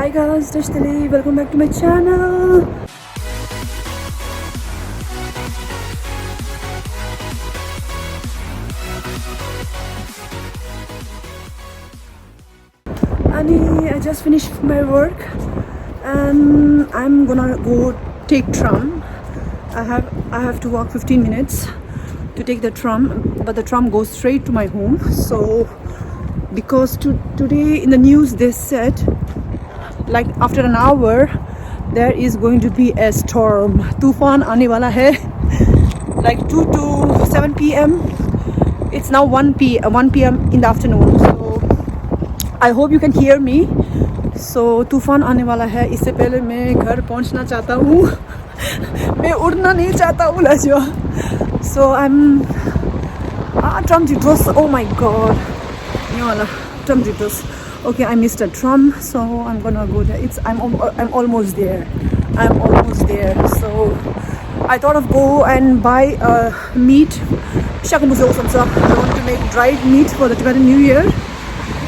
Hi guys, Tashi Delek I. Welcome back to my channel. I just finished my work and I'm gonna go take tram. I have to walk 15 minutes to take the tram, but the tram goes straight to my home. So because today in the news they said like after an hour there is going to be a storm. Tufan aane wala hai, like 2 to 7 p.m. It's now 1 p.m. in the afternoon. So I hope you can hear me. So तूफान आने वाला है. इससे पहले मैं घर पहुंचना चाहता हूँ. मैं उड़ना नहीं चाहता हूँ लाजवा. So I'm tram jitos. Oh my god. ये वाला tram jitos. Okay, I missed a tram, so I'm gonna go there. I'm almost there. I'm almost there. So I thought of go and buy meat. I want to make dried meat for the Tibetan New Year.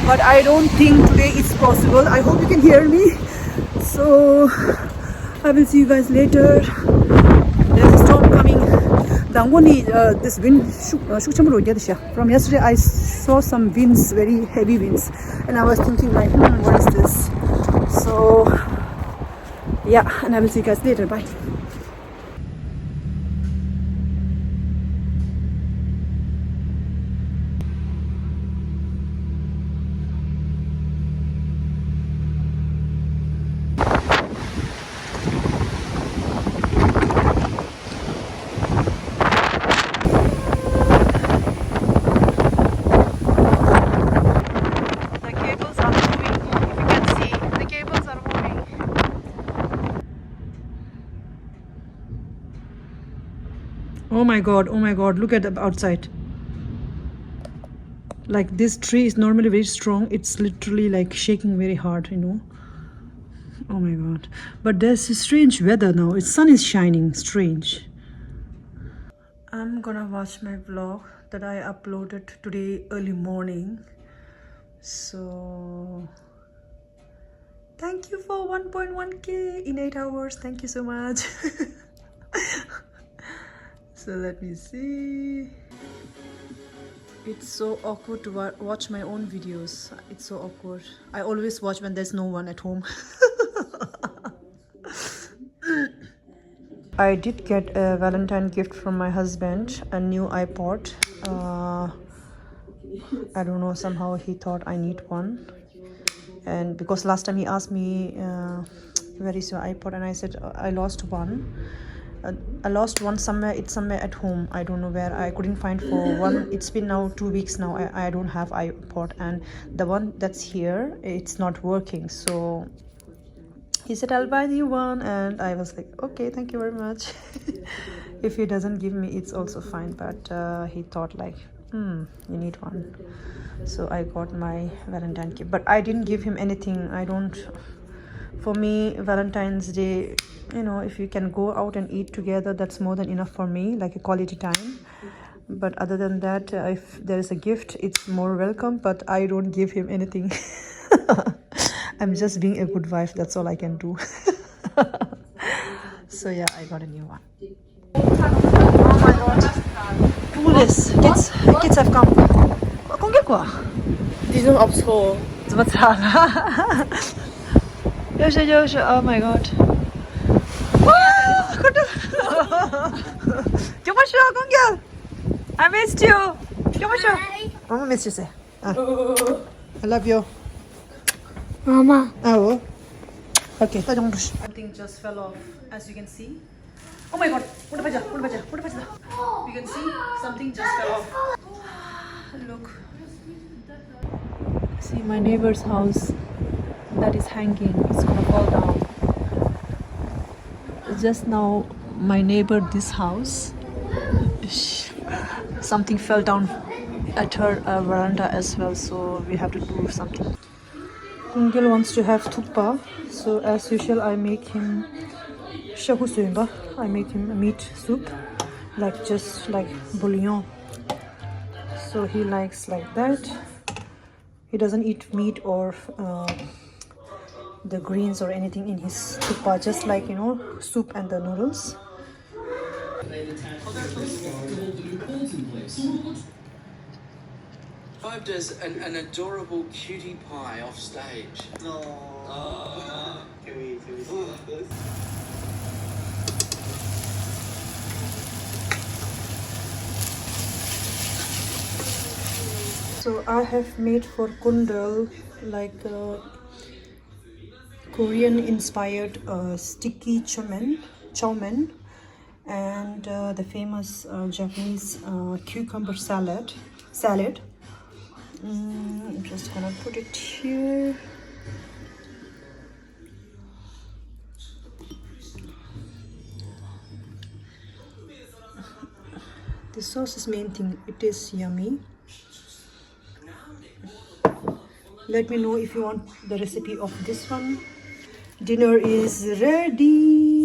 But I don't think today it's possible. I hope you can hear me. So I will see you guys later. There's a storm coming. This wind. From yesterday I saw some winds, very heavy winds, and I was thinking like, what is this? So yeah, and I will see you guys later. Bye. Oh my god, look at the outside. Like this tree is normally very strong. It's literally like shaking very hard, you know. Oh my god. But there's a strange weather now. Its sun is shining, strange. I'm gonna watch my vlog that I uploaded today early morning. So thank you for 1.1k in 8 hours. Thank you so much. So let me see. It's so awkward to watch my own videos. It's so awkward. I always watch when there's no one at home. I did get a Valentine gift from my husband, a new iPod. I don't know, somehow he thought I need one. And because last time he asked me, where is your iPod? And I said, I lost one. I lost one somewhere. It's somewhere at home. I don't know where. I couldn't find for one. It's been now 2 weeks now. I don't have iPod, and the one that's here, it's not working. So he said, I'll buy you one, and I was like, okay, thank you very much. If he doesn't give me, it's also fine. But he thought like, you need one. So I got my Valentine gift, but I didn't give him anything. I don't. For me, Valentine's Day, you know, if you can go out and eat together, that's more than enough for me, like a quality time. But other than that, if there is a gift, it's more welcome, but I don't give him anything. I'm just being a good wife, that's all I can do. So yeah, I got a new one. Oh my god. Police, kids have come. Die sind abgehauen. Oh my god. I missed you. Mama missed you. Say. I love you. Mama. Oh. Okay. Something just fell off, as you can see. Oh my god. You can see something just fell off. Look. See my neighbor's house. That is hanging. It's gonna fall down. Just now my neighbor, this house, something fell down at her veranda as well, so we have to do something. Kungil wants to have thukpa, so as usual I make him shahu suimba. I make him a meat soup, like just like bouillon. So he likes like that. He doesn't eat meat or the greens or anything in his thukpa, just like, you know, soup and the noodles. Described as an adorable cutie pie off stage. So I have made for Kundal like Korean inspired sticky chow mein, and the famous Japanese cucumber salad. I'm just gonna put it here. The sauce is main thing. It is yummy. Let me know if you want the recipe of this one. Dinner is ready.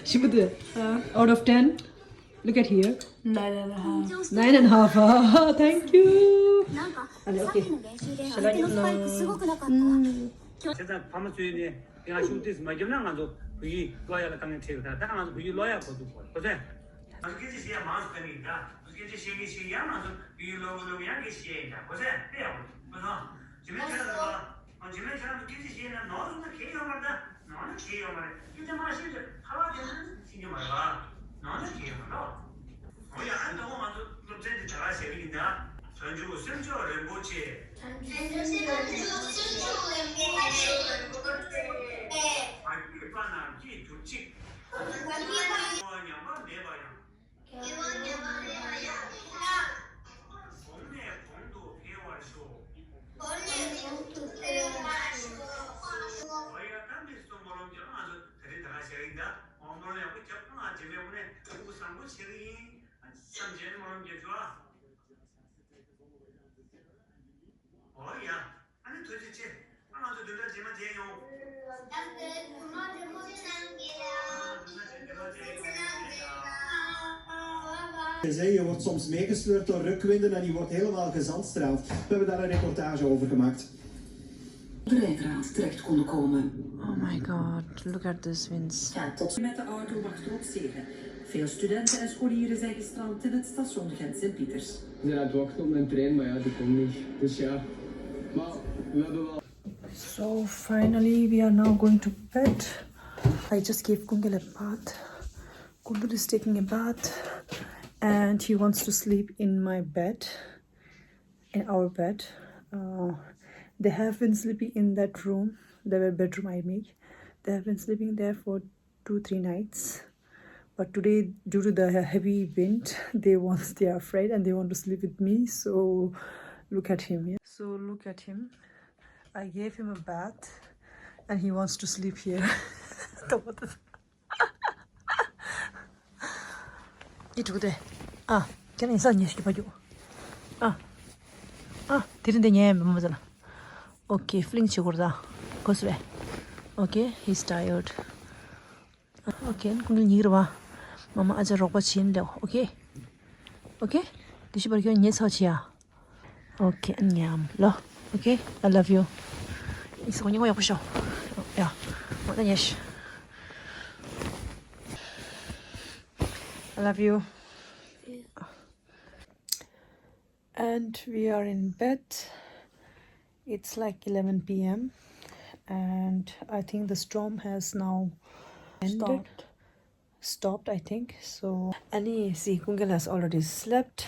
Shibudu, out of 10, look at here. 9.5. 9.5. Thank you. Okay. Shall I eat now? Je wordt soms meegesleurd door rukwinden en je wordt helemaal gezandstraald. We hebben daar een reportage over gemaakt. De rijdraad terecht konden komen. Oh my god, look at this winds. Ja, tot met de auto wachten op zegen. Veel studenten en scholieren zijn gestrand in het station Gent-Sint-Pieters. Ze zijn aan het wachten op mijn trein, maar ja, die komt niet. Dus ja, maar we hebben wel... So finally we are now going to bed. I just gave Kungel a bath. Kungel is taking a bath and he wants to sleep in my bed, in our bed. They have been sleeping in that room, the bedroom I make. They have been sleeping there for 2-3 nights. But today, due to the heavy wind, they are afraid and they want to sleep with me. So look at him. Yeah? So look at him. I gave him a bath and he wants to sleep here. 이쪽에 걔는 인사님 시켜봐줘. 들은데 얘 뭐잖아. Okay, fling 치고다. 거스래. Okay, he's tired. Okay, 그걸 니르와. Mama aja roba chin leo. Okay. Okay. Dishi barkyo nye 서지야. Okay, 안녕. 러. Okay, I love you. 이거 이거 yapış어. 야, 뭐다 예시. I love you. And we are in bed. It's like 11 p.m. and I think the storm has now ended. Stopped, I think. So Annie, see, Kungel has already slept.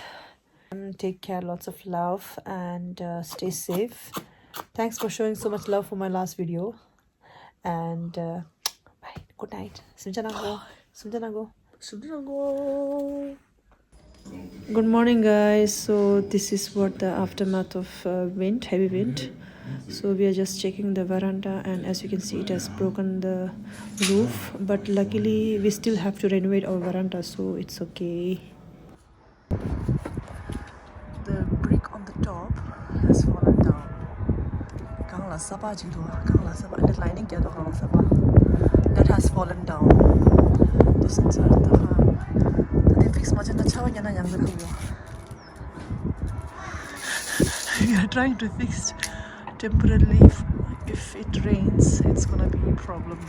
Take care, lots of love, and stay safe. Thanks for showing so much love for my last video. And bye. Good night. 숨자나고. Good morning, guys. So this is what the aftermath of wind, heavy wind. So we are just checking the veranda, and as you can see, it has broken the roof, but luckily we still have to renovate our veranda, so it's okay. The brick on the top has fallen down. That has fallen down. We are trying to fix temporarily if it rains, it's gonna be a problem.